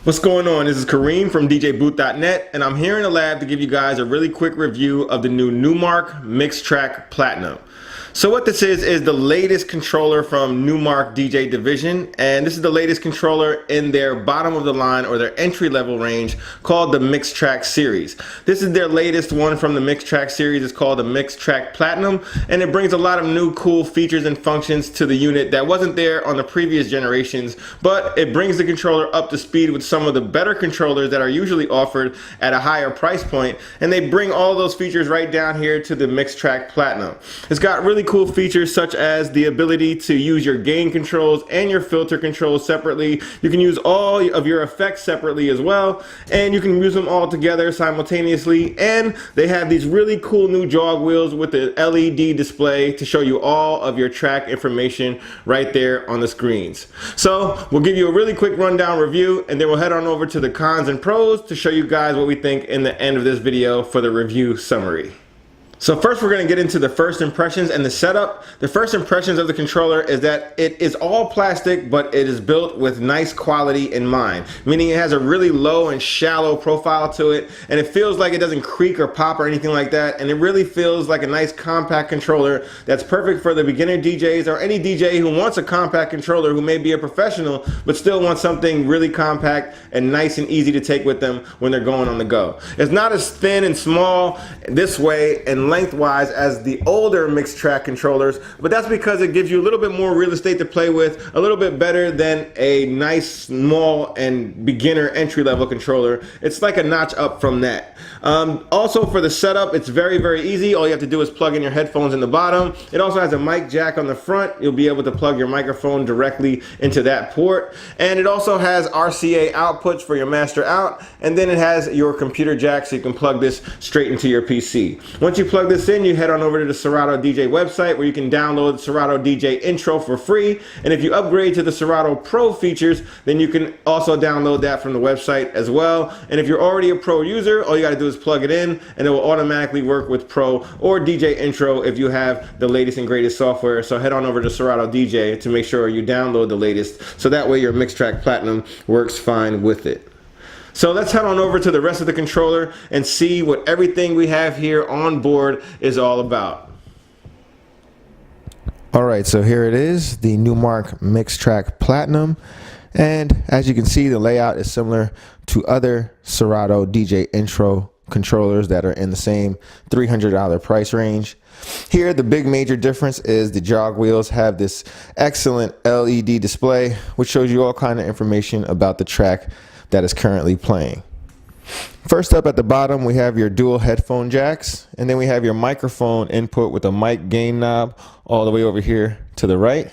What's going on? This is Kareem from DJBooth.net, and I'm here in the lab to give you guys a really quick review of the new Numark Mixtrack Platinum. So what this is the latest controller from Numark DJ division, and this is the latest controller in their bottom of the line or their entry level range called the Mixtrack series. This is their latest one from the Mixtrack series. It's called the Mixtrack Platinum, and it brings a lot of new cool features and functions to the unit that wasn't there on the previous generations, but it brings the controller up to speed with some of the better controllers that are usually offered at a higher price point, and they bring all those features right down here to the Mixtrack Platinum. It's got really cool features such as the ability to use your gain controls and your filter controls separately. You can use all of your effects separately as well, and you can use them all together simultaneously. And they have these really cool new jog wheels with the LED display to show you all of your track information right there on the screens. So we'll give you a really quick rundown review, and then we'll head on over to the cons and pros to show you guys what we think in the end of this video for the review summary. So first we're going to get into the first impressions and the setup. The first impressions of the controller is that it is all plastic, but it is built with nice quality in mind, meaning it has a really low and shallow profile to it, and it feels like it doesn't creak or pop or anything like that, and it really feels like a nice compact controller that's perfect for the beginner DJs or any DJ who wants a compact controller, who may be a professional but still wants something really compact and nice and easy to take with them when they're going on the go. It's not as thin and small this way and lengthwise as the older Mixtrack controllers, but that's because it gives you a little bit more real estate to play with, a little bit better than a nice small and beginner entry-level controller. It's like a notch up from that. Also for the setup, it's very easy. All you have to do is plug in your headphones in the bottom. It also has a mic jack on the front. You'll be able to plug your microphone directly into that port, and it also has RCA outputs for your master out, and then it has your computer jack so you can plug this straight into your PC. Once you plug this in, you head on over to the Serato DJ website where you can download Serato DJ Intro for free, and if you upgrade to the Serato Pro features, then you can also download that from the website as well. And if you're already a Pro user, all you got to do is plug it in, and it will automatically work with Pro or DJ Intro if you have the latest and greatest software. So head on over to Serato DJ to make sure you download the latest, so that way your Mixtrack Platinum works fine with it. So let's head on over to the rest of the controller and see what everything we have here on board is all about. Alright, so here it is, the Numark Mixtrack Platinum, and as you can see, the layout is similar to other Serato DJ Intro controllers that are in the same $300 price range. Here, the big major difference is the jog wheels have this excellent LED display which shows you all kind of information about the track that is currently playing. First up at the bottom, we have your dual headphone jacks, and then we have your microphone input with a mic gain knob all the way over here to the right.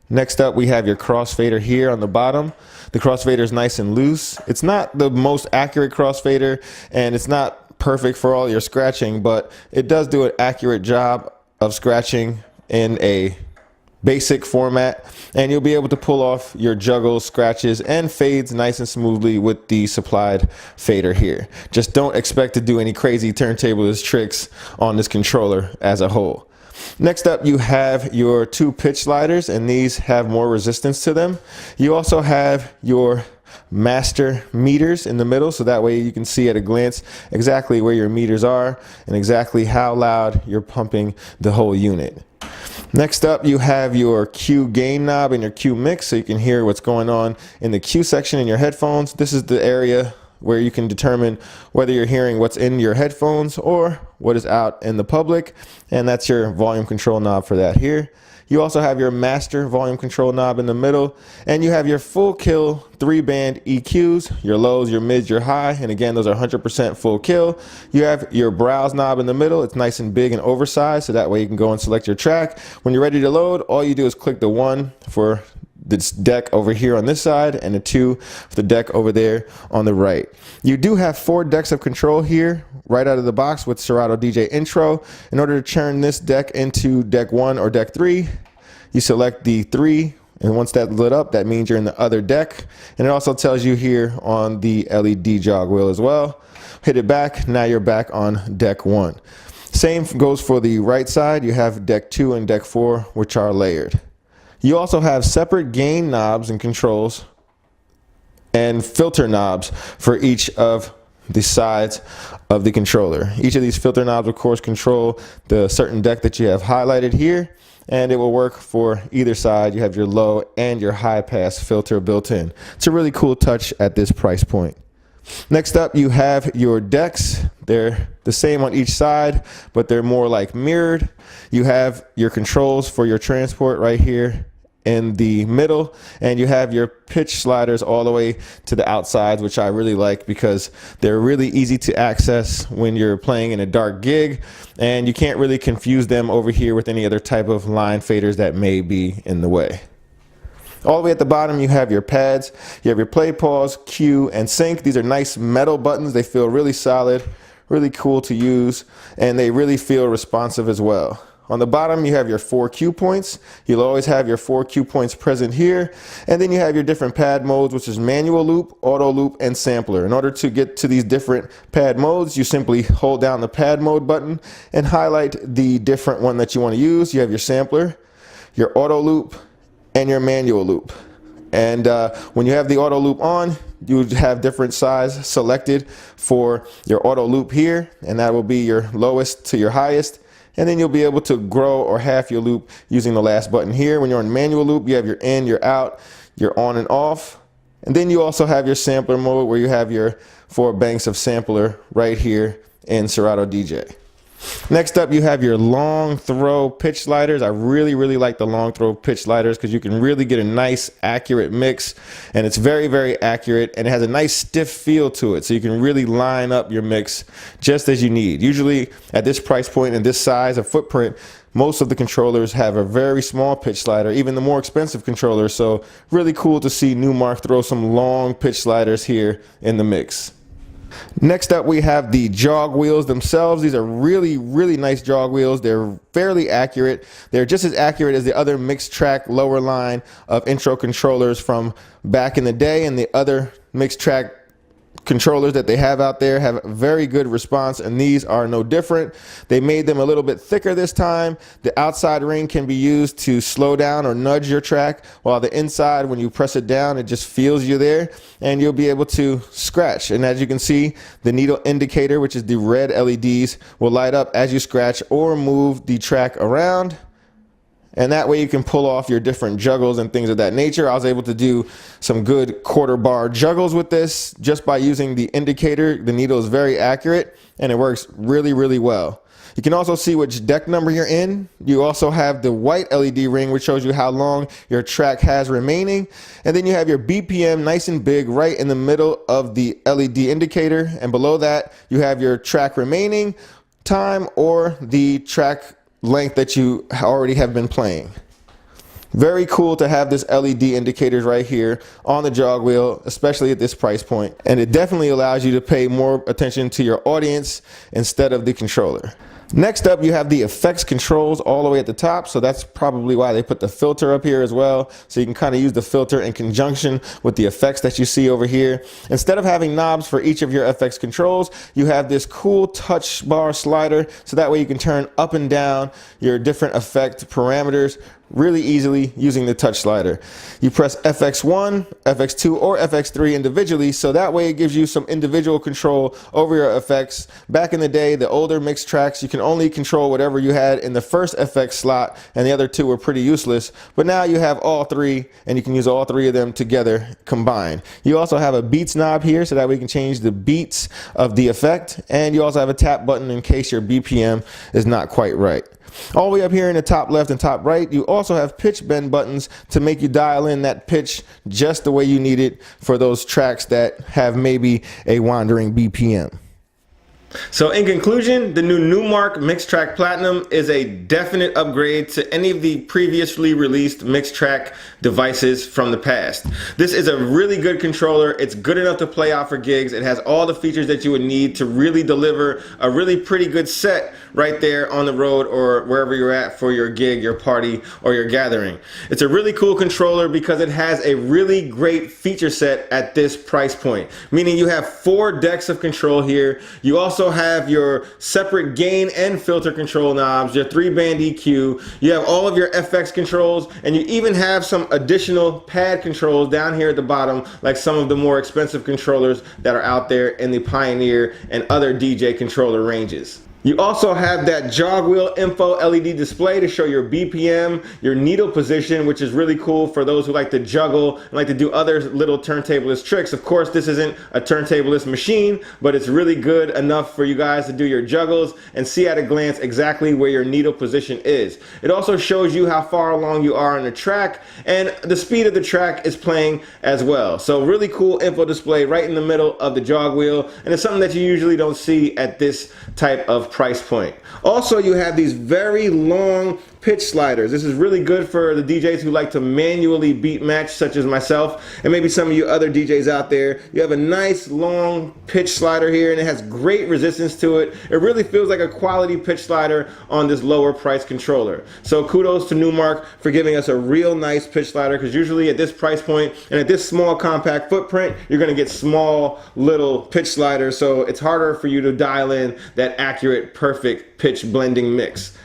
Next up, we have your crossfader here on the bottom. The crossfader is nice and loose. It's not the most accurate crossfader, and it's not perfect for all your scratching, but it does do an accurate job of scratching in a basic format, and you'll be able to pull off your juggles, scratches, and fades nice and smoothly with the supplied fader here. Just don't expect to do any crazy turntablist tricks on this controller as a whole. Next up, you have your two pitch sliders, and these have more resistance to them. You also have your master meters in the middle, so that way you can see at a glance exactly where your meters are and exactly how loud you're pumping the whole unit. Next up, you have your Q gain knob and your Q mix, so you can hear what's going on in the Q section in your headphones. This is the area where you can determine whether you're hearing what's in your headphones or what is out in the public, and that's your volume control knob for that here. You also have your master volume control knob in the middle, and you have your full kill 3-band EQs, your lows, your mids, your high, and again, those are 100% full kill. You have your browse knob in the middle. It's nice and big and oversized, so that way you can go and select your track. When you're ready to load, all you do is click the 1 for this deck over here on this side, and the 2 for the deck over there on the right. You do have 4 decks of control here right out of the box with Serato DJ Intro. In order to turn this deck into deck 1 or deck 3, you select the 3, and once that's lit up, that means you're in the other deck. And it also tells you here on the LED jog wheel as well. Hit it back, now you're back on deck 1. Same goes for the right side. You have deck 2 and deck 4, which are layered. You also have separate gain knobs and controls and filter knobs for each of the sides of the controller. Each of these filter knobs, of course, control the certain deck that you have highlighted here, and it will work for either side. You have your low and your high pass filter built in. It's a really cool touch at this price point. Next up, you have your decks. They're the same on each side, but they're more like mirrored. You have your controls for your transport right here in the middle, and you have your pitch sliders all the way to the outsides, which I really like because they're really easy to access when you're playing in a dark gig, and you can't really confuse them over here with any other type of line faders that may be in the way. All the way at the bottom, you have your pads. You have your play, pause, cue, and sync. These are nice metal buttons. They feel really solid, really cool to use, and they really feel responsive as well. On the bottom, you have your 4 cue points. You'll always have your 4 cue points present here. And then you have your different pad modes, which is manual loop, auto loop, and sampler. In order to get to these different pad modes, you simply hold down the pad mode button and highlight the different one that you want to use. You have your sampler, your auto loop, and your manual loop. And when you have the auto loop on, you have different size selected for your auto loop here, and that will be your lowest to your highest. And then you'll be able to grow or half your loop using the last button here. When you're on manual loop, you have your in, your out, your on and off. And then you also have your sampler mode where you have your 4 banks of sampler right here in Serato DJ. Next up, you have your long throw pitch sliders. I really like the long throw pitch sliders because you can really get a nice accurate mix, and it's very accurate, and it has a nice stiff feel to it, so you can really line up your mix just as you need. Usually at this price point and this size of footprint, most of the controllers have a very small pitch slider, even the more expensive controllers, so really cool to see Numark throw some long pitch sliders here in the mix. Next up, we have the jog wheels themselves. These are really nice jog wheels. They're fairly accurate. They're just as accurate as the other Mixtrack lower line of intro controllers from back in the day, and the other Mixtrack controllers that they have out there have very good response, and these are no different. They made them a little bit thicker this time. The outside ring can be used to slow down or nudge your track, while the inside, when you press it down, it just feels you there, and you'll be able to scratch. And as you can see, the needle indicator, which is the red LEDs, will light up as you scratch or move the track around. And that way you can pull off your different juggles and things of that nature. I was able to do some good quarter bar juggles with this just by using the indicator. The needle is very accurate and it works really well. You can also see which deck number you're in. You also have the white LED ring, which shows you how long your track has remaining. And then you have your BPM nice and big right in the middle of the LED indicator. And below that, you have your track remaining time or the track length that you already have been playing. Very cool to have this LED indicators right here on the jog wheel, especially at this price point. And it definitely allows you to pay more attention to your audience instead of the controller. Next up, you have the effects controls all the way at the top, so that's probably why they put the filter up here as well, so you can kind of use the filter in conjunction with the effects that you see over here. Instead of having knobs for each of your FX controls, you have this cool touch bar slider, so that way you can turn up and down your different effect parameters really easily using the touch slider. You press FX1, FX2, or FX3 individually, so that way it gives you some individual control over your effects. Back in the day, the older mix tracks, you can only control whatever you had in the first FX slot, and the other 2 were pretty useless. But now you have all 3, and you can use all 3 of them together combined. You also have a beats knob here, so that way you can change the beats of the effect, and you also have a tap button in case your BPM is not quite right. All the way up here in the top left and top right, you also have pitch bend buttons to make you dial in that pitch just the way you need it for those tracks that have maybe a wandering BPM. So in conclusion, the new Numark Mixtrack Platinum is a definite upgrade to any of the previously released Mixtrack devices from the past. This is a really good controller. It's good enough to play out for gigs. It has all the features that you would need to really deliver a really pretty good set right there on the road or wherever you're at for your gig, your party, or your gathering. It's a really cool controller because it has a really great feature set at this price point, meaning you have 4 decks of control here. You also also have your separate gain and filter control knobs, your 3-band EQ, you have all of your FX controls, and you even have some additional pad controls down here at the bottom, like some of the more expensive controllers that are out there in the Pioneer and other DJ controller ranges. You also have that jog wheel info LED display to show your BPM, your needle position, which is really cool for those who like to juggle and like to do other little turntablist tricks. Of course, this isn't a turntablist machine, but it's really good enough for you guys to do your juggles and see at a glance exactly where your needle position is. It also shows you how far along you are on the track, and the speed of the track is playing as well. So really cool info display right in the middle of the jog wheel, and it's something that you usually don't see at this type of price point. Also, you have these very long pitch sliders. This is really good for the DJs who like to manually beat match, such as myself, and maybe some of you other DJs out there. You have a nice long pitch slider here, and it has great resistance to it. It really feels like a quality pitch slider on this lower price controller. So kudos to Numark for giving us a real nice pitch slider, because usually at this price point and at this small compact footprint, you're going to get small little pitch sliders, so it's harder for you to dial in that accurate, perfect pitch blending mix.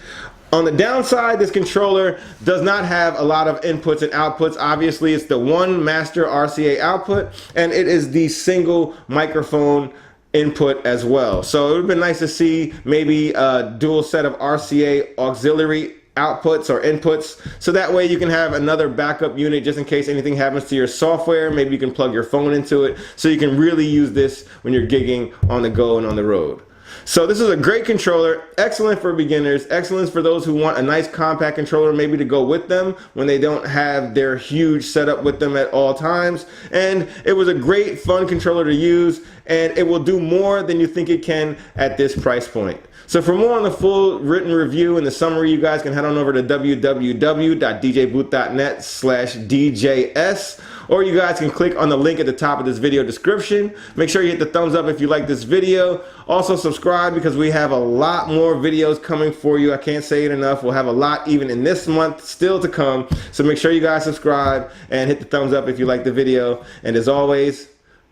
On the downside, this controller does not have a lot of inputs and outputs. Obviously, it's the one master RCA output, and it is the single microphone input as well. So it would have been nice to see maybe a dual set of RCA auxiliary outputs or inputs, so that way you can have another backup unit just in case anything happens to your software. Maybe you can plug your phone into it, so you can really use this when you're gigging on the go and on the road. So this is a great controller, excellent for beginners, excellent for those who want a nice compact controller maybe to go with them when they don't have their huge setup with them at all times. And it was a great, fun controller to use, and it will do more than you think it can at this price point. So for more on the full written review and the summary, you guys can head on over to www.djbooth.net/DJS, or you guys can click on the link at the top of this video description. Make sure you hit the thumbs up if you like this video. Also subscribe, because we have a lot more videos coming for you. I can't say it enough. We'll have a lot even in this month still to come. So make sure you guys subscribe and hit the thumbs up if you like the video. And as always,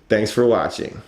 thanks for watching.